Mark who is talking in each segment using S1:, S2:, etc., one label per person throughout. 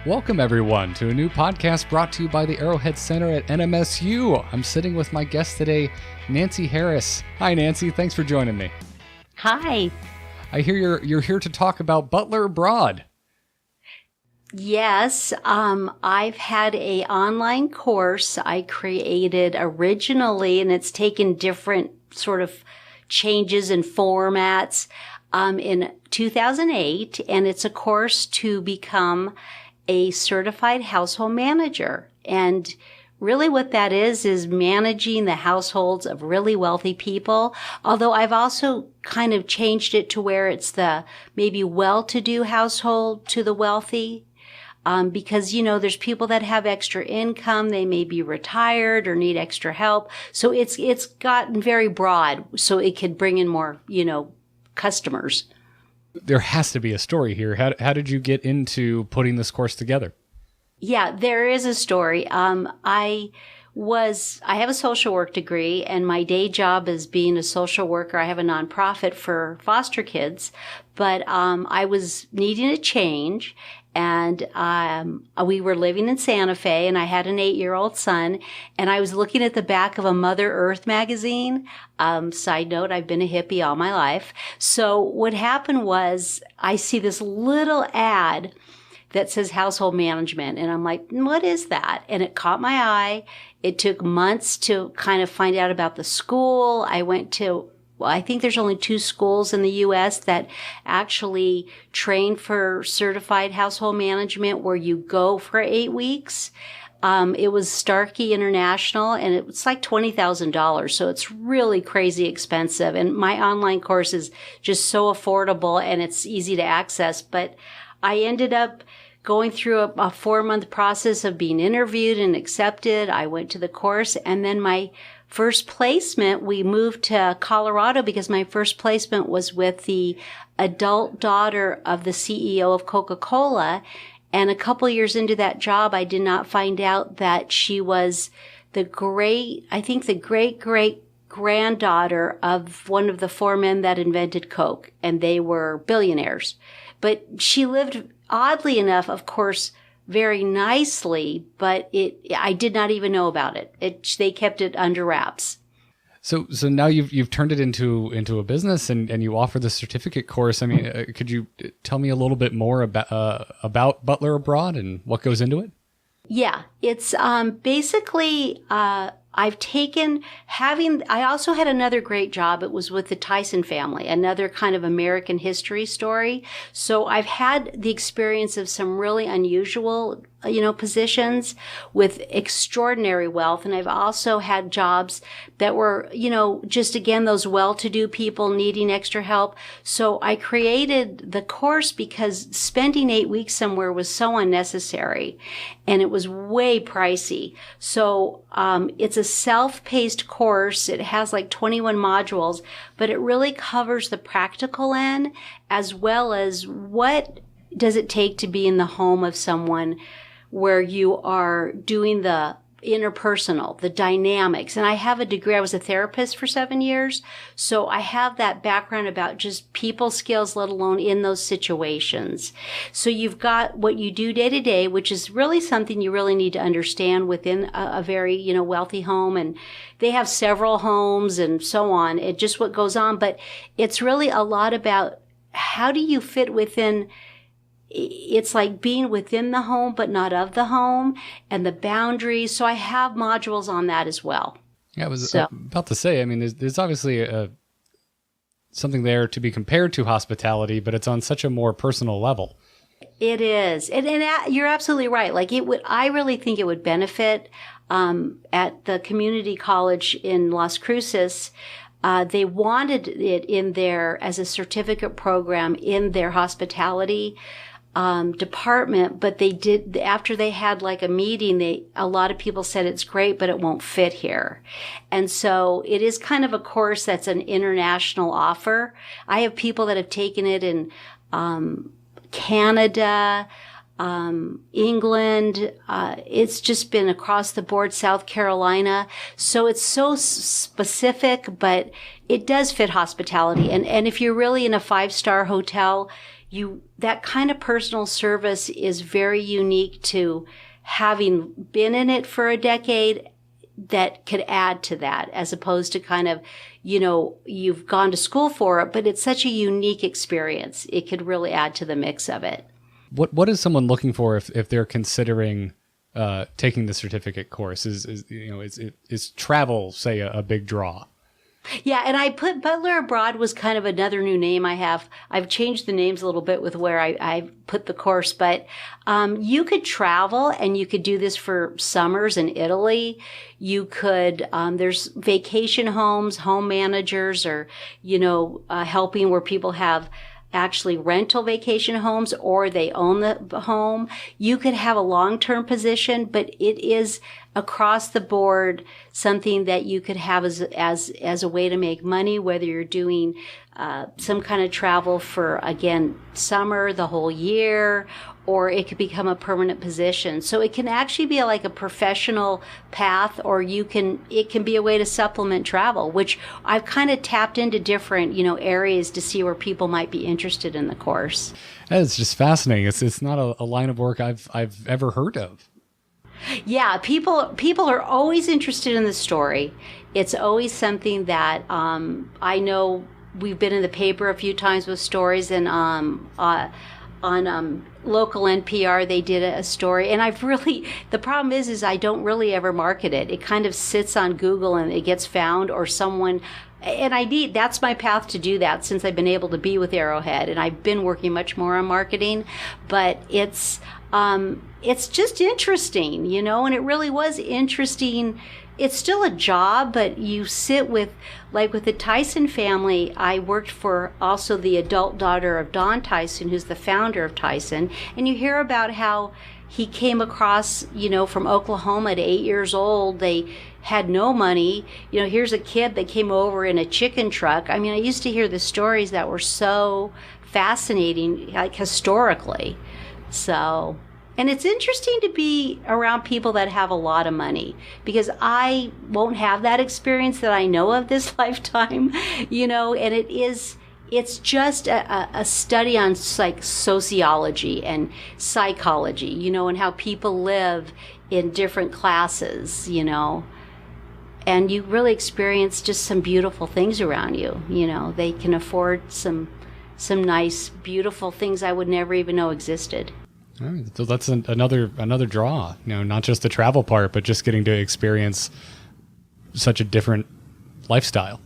S1: Welcome, everyone, to a new podcast brought to you by the Arrowhead Center at NMSU. I'm sitting with my guest today, Nancy Harris. Hi, Nancy. Thanks for joining me.
S2: Hi.
S1: I hear you're here to talk about Butler Abroad.
S2: Yes, I've had a online course I created originally, and it's taken different sort of changes and formats in 2008, and it's a course to become a certified household manager. And really what that is managing the households of really wealthy people. Although I've also kind of changed it to where it's the maybe well-to-do household to the wealthy. Because, there's people that have extra income. They may be retired or need extra help. So it's gotten very broad so it could bring in more, customers.
S1: There has to be a story here. How did you get into putting this course together?
S2: Yeah, there is a story. I have a social work degree, and my day job is being a social worker. I have a nonprofit for foster kids, but I was needing a change. And we were living in Santa Fe, and I had an 8-year-old son, and I was looking at the back of a Mother Earth magazine. Side note, I've been a hippie all my life. So what happened was I see this little ad that says household management, and I'm like, what is that? And it caught my eye. It took months to kind of find out about the school. I think there's only 2 schools in the U.S. that actually train for certified household management where you go for 8 weeks. It was Starkey International, and it was like $20,000. So it's really crazy expensive. And my online course is just so affordable and it's easy to access. But I ended up going through a 4-month process of being interviewed and accepted. I went to the course, and then my first placement, we moved to Colorado because my first placement was with the adult daughter of the CEO of Coca-Cola. And a couple years into that job, I did not find out that she was the great granddaughter of one of the 4 men that invented Coke, and they were billionaires. But she lived, oddly enough, of course, very nicely, but I did not even know about it. They kept it under wraps.
S1: So now you've turned it into a business, and you offer the certificate course. I mean, could you tell me a little bit more about Butler Abroad and what goes into it?
S2: Yeah, it's basically I also had another great job. It was with the Tyson family, another kind of American history story. So I've had the experience of some really unusual, positions with extraordinary wealth. And I've also had jobs that were, just again, those well-to-do people needing extra help. So I created the course because spending 8 weeks somewhere was so unnecessary and it was way pricey. So it's a self-paced course. It has like 21 modules, but it really covers the practical end as well as what does it take to be in the home of someone where you are doing the interpersonal, the dynamics. And I have a degree. I was a therapist for 7 years. So I have that background about just people skills, let alone in those situations. So you've got what you do day to day, which is really something you really need to understand within a very, wealthy home. And they have several homes and so on. It just what goes on. But it's really a lot about how do you fit within. It's like being within the home, but not of the home, and the boundaries. So I have modules on that as well.
S1: Yeah, I was about to say, I mean, there's obviously something there to be compared to hospitality, but it's on such a more personal level.
S2: It is. And you're absolutely right. Like I really think it would benefit at the community college in Las Cruces. They wanted it in there as a certificate program in their hospitality department, but they did, after they had like a meeting, a lot of people said it's great, but it won't fit here. And so it is kind of a course that's an international offer. I have people that have taken it in, Canada, England, it's just been across the board, South Carolina. So it's so specific, but it does fit hospitality. And if you're really in a 5-star hotel, that kind of personal service is very unique to having been in it for a decade. That could add to that, as opposed to kind of, you've gone to school for it, but it's such a unique experience. It could really add to the mix of it.
S1: What is someone looking for if they're considering taking the certificate course? Is travel, say, a big draw?
S2: Yeah, and I put Butler Abroad was kind of another new name I have. I've changed the names a little bit with where I put the course, but you could travel and you could do this for summers in Italy. You could, there's vacation homes, home managers, or, helping where people have actually rental vacation homes or they own the home. You could have a long-term position, but it is across the board something that you could have as a way to make money, whether you're doing some kind of travel for, again, summer, the whole year, or it could become a permanent position. So it can actually be like a professional path, or it can be a way to supplement travel, which I've kind of tapped into different, areas to see where people might be interested in the course.
S1: It's just fascinating. It's not a line of work I've ever heard of.
S2: Yeah, people are always interested in the story. It's always something that I know we've been in the paper a few times with stories, and on local NPR they did a story, and the problem is I don't really ever market it. It kind of sits on Google and it gets found, or someone. And that's my path to do that since I've been able to be with Arrowhead, and I've been working much more on marketing, but it's just interesting, and it really was interesting. It's still a job, but you sit with the Tyson family. I worked for also the adult daughter of Don Tyson, who's the founder of Tyson, and you hear about how he came across, from Oklahoma at 8 years old. They had no money. Here's a kid that came over in a chicken truck. I mean, I used to hear the stories that were so fascinating, like historically. So, and it's interesting to be around people that have a lot of money, because I won't have that experience that I know of this lifetime, and it's just a study on sociology and psychology, and how people live in different classes, and you really experience just some beautiful things around you. They can afford some nice, beautiful things I would never even know existed.
S1: All right, so that's another draw, not just the travel part, but just getting to experience such a different lifestyle.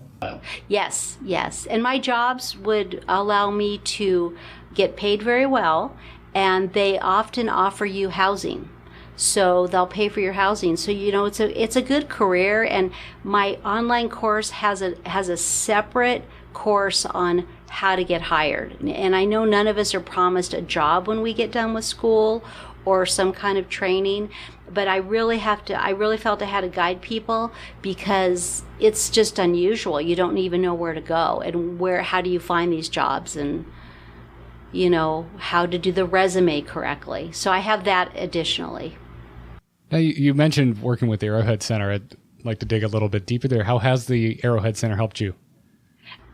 S2: Yes. And my jobs would allow me to get paid very well, and they often offer you housing. So they'll pay for your housing. So, it's a good career, and my online course has a separate course on how to get hired. And I know none of us are promised a job when we get done with school or some kind of training, but I really felt I had to guide people, because it's just unusual. You don't even know where to go and how do you find these jobs, and how to do the resume correctly. So I have that additionally.
S1: Now, you mentioned working with the Arrowhead Center. I'd like to dig a little bit deeper there. How has the Arrowhead Center helped you?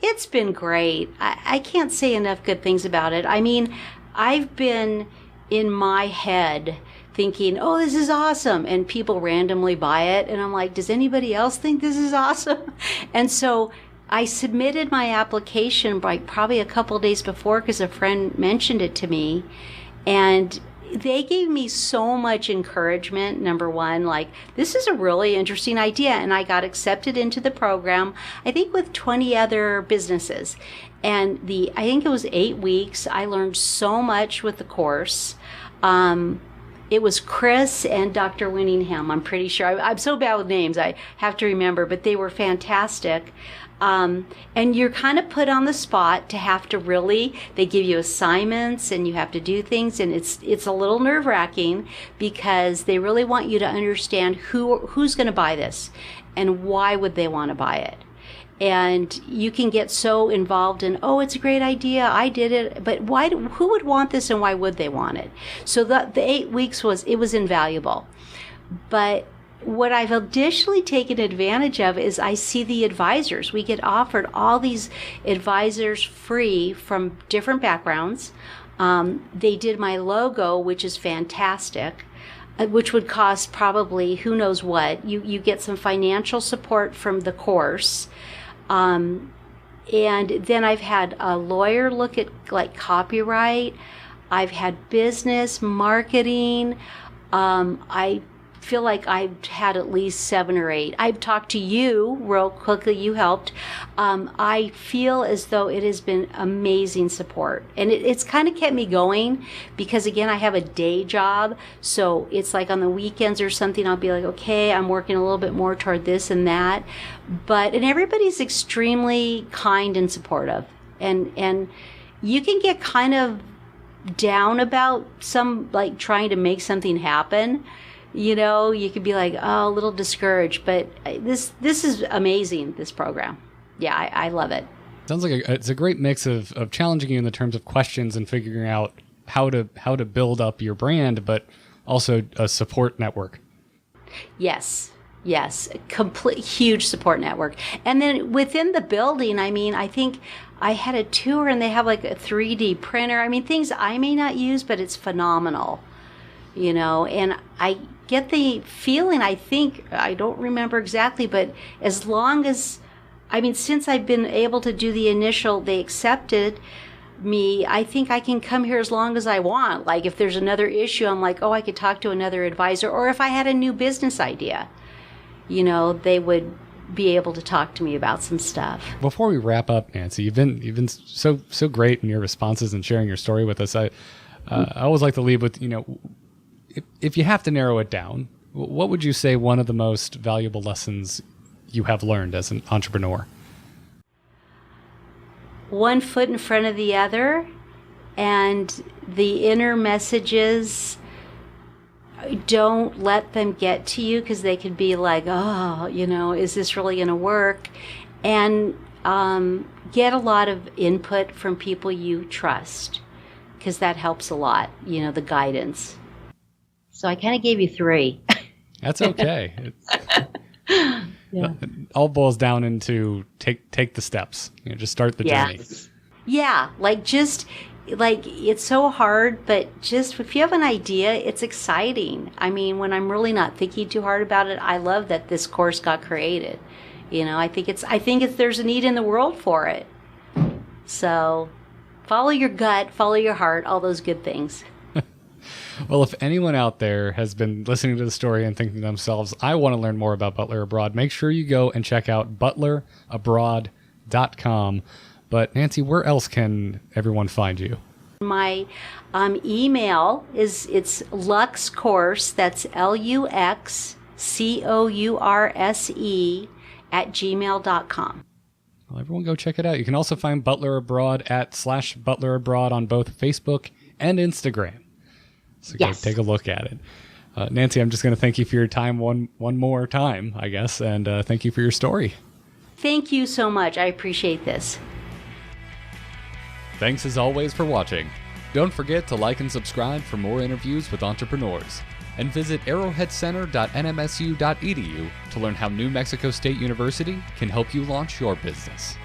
S2: It's been great. I can't say enough good things about it. I mean, I've been in my head thinking, oh, this is awesome, and people randomly buy it, and I'm like, does anybody else think this is awesome? And so I submitted my application probably a couple of days before, because a friend mentioned it to me, and they gave me so much encouragement. Number one, this is a really interesting idea, and I got accepted into the program, I think with 20 other businesses. And I think it was 8 weeks. I learned so much with the course. It was Chris and Dr. Winningham, I'm pretty sure. I'm so bad with names, I have to remember, but they were fantastic. And you're kind of put on the spot to have to they give you assignments and you have to do things, and it's a little nerve-wracking, because they really want you to understand who's going to buy this and why would they want to buy it. And you can get so involved in, oh, it's a great idea, I did it, but who would want this and why would they want it? So the 8 weeks was invaluable. But what I've additionally taken advantage of is I see the advisors. We get offered all these advisors free from different backgrounds. They did my logo, which is fantastic, which would cost probably who knows what. You get some financial support from the course. And then I've had a lawyer look at like copyright. I've had business, marketing. I feel like I've had at least 7 or 8. I've talked to you real quickly. You helped. I feel as though it has been amazing support. And it's kind of kept me going because, again, I have a day job. So it's like on the weekends or something, I'll be like, okay, I'm working a little bit more toward this and that. And everybody's extremely kind and supportive. And you can get kind of down about like trying to make something happen. You could be like, oh, a little discouraged, but this is amazing, this program. Yeah, I love it.
S1: Sounds like it's a great mix of challenging you in the terms of questions and figuring out how to build up your brand, but also a support network.
S2: Yes, a complete huge support network. And then within the building, I think I had a tour and they have like a 3D printer. Things I may not use, but it's phenomenal. And I get the feeling, I don't remember exactly, but as long as, since I've been able to do the initial, they accepted me, I think I can come here as long as I want. Like if there's another issue, I'm like, oh, I could talk to another advisor. Or if I had a new business idea, they would be able to talk to me about some stuff.
S1: Before we wrap up, Nancy, you've been so great in your responses and sharing your story with us. I always like to leave with, if you have to narrow it down, what would you say one of the most valuable lessons you have learned as an entrepreneur?
S2: One foot in front of the other, and the inner messages, don't let them get to you because they could be like, oh, is this really going to work? And get a lot of input from people you trust because that helps a lot, the guidance. So I kind of gave you 3.
S1: That's okay.
S2: Yeah.
S1: It all boils down into take the steps. Just start the journey.
S2: Yeah, it's so hard, but just if you have an idea, it's exciting. When I'm really not thinking too hard about it, I love that this course got created. I think there's a need in the world for it. So follow your gut, follow your heart, all those good things.
S1: Well, if anyone out there has been listening to the story and thinking to themselves, I want to learn more about Butler Abroad, make sure you go and check out butlerabroad.com. But Nancy, where else can everyone find you?
S2: My email it's Lux Course, that's LUXCOURSE @gmail.com.
S1: Well, everyone go check it out. You can also find Butler Abroad at /Butler Abroad on both Facebook and Instagram. So go take a look at it. Nancy, I'm just going to thank you for your time one more time, I guess, and thank you for your story.
S2: Thank you so much. I appreciate this.
S1: Thanks as always for watching. Don't forget to like and subscribe for more interviews with entrepreneurs. And visit arrowheadcenter.nmsu.edu to learn how New Mexico State University can help you launch your business.